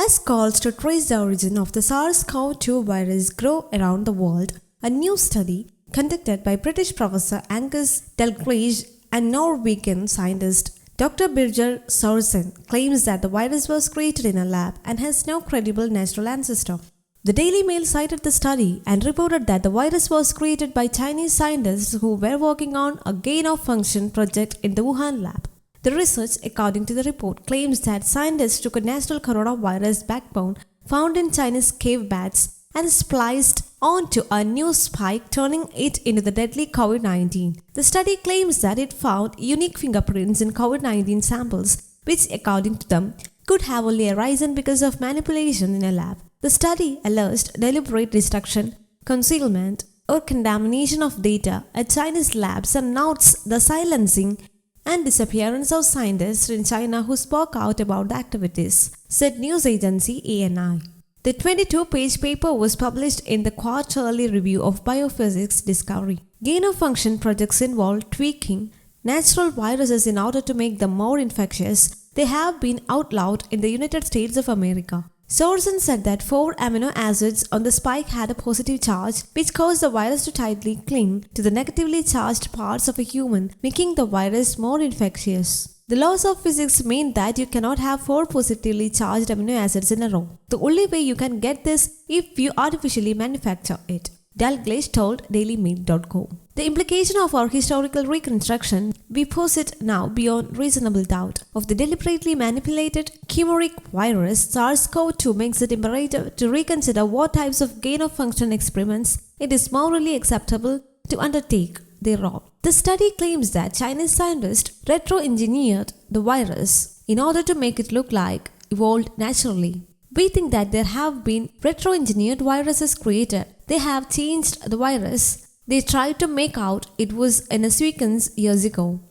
As calls to trace the origin of the SARS-CoV-2 virus grow around the world, a new study conducted by British professor Angus Dalgleish and Norwegian scientist Dr Birger Sorensen claims that the virus was created in a lab and has no credible natural ancestor. The Daily Mail cited the study and reported that the virus was created by Chinese scientists who were working on a gain-of-function project in the Wuhan lab. The research, according to the report, claims that scientists took a natural coronavirus backbone found in Chinese cave bats and spliced onto a new spike, turning it into the deadly Covid-19. The study claims that it found unique fingerprints in Covid-19 samples, which, according to them, could have only arisen because of manipulation in a lab. The study alleged deliberate destruction, concealment, or contamination of data at Chinese labs and notes the silencing and disappearance of scientists in China who spoke out about the activities, said news agency ANI. The 22-page paper was published in the Quarterly Review of Biophysics Discovery. Gain-of-function projects involve tweaking natural viruses in order to make them more infectious. They have been outlawed in the United States of America. Sorensen said that 4 amino acids on the spike had a positive charge, which caused the virus to tightly cling to the negatively charged parts of a human, making the virus more infectious. The laws of physics mean that you cannot have 4 positively charged amino acids in a row. The only way you can get this if you artificially manufacture it, Dalgleish told DailyMail.co. The implication of our historical reconstruction, we posit now beyond reasonable doubt, of the deliberately manipulated chimeric virus SARS-CoV-2 makes it imperative to reconsider what types of gain-of-function experiments it is morally acceptable to undertake thereof. The study claims that Chinese scientists retro-engineered the virus in order to make it look like evolved naturally. We think that there have been retro-engineered viruses created. They have changed the virus they tried to make out it was in a sequence years ago,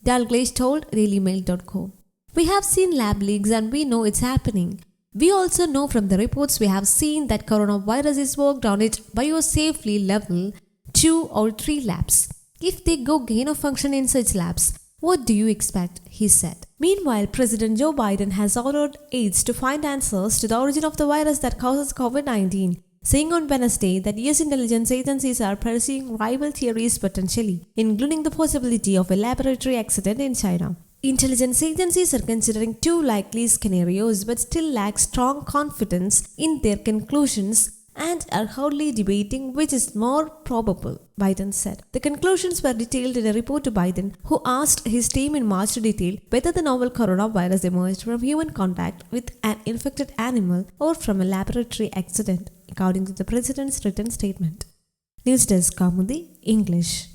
Dalgleish told DailyMail.co. We have seen lab leaks and we know it's happening. We also know from the reports we have seen that coronavirus is worked on at biosafely level 2 or 3 labs. If they go gain-of-function in such labs, what do you expect? He said. Meanwhile, President Joe Biden has ordered aides to find answers to the origin of the virus that causes COVID-19, saying on Wednesday that US intelligence agencies are pursuing rival theories potentially, including the possibility of a laboratory accident in China. Intelligence agencies are considering 2 likely scenarios but still lack strong confidence in their conclusions and are hardly debating which is more probable, Biden said. The conclusions were detailed in a report to Biden, who asked his team in March to detail whether the novel coronavirus emerged from human contact with an infected animal or from a laboratory accident, according to the president's written statement. News Desk Kaumudy, English.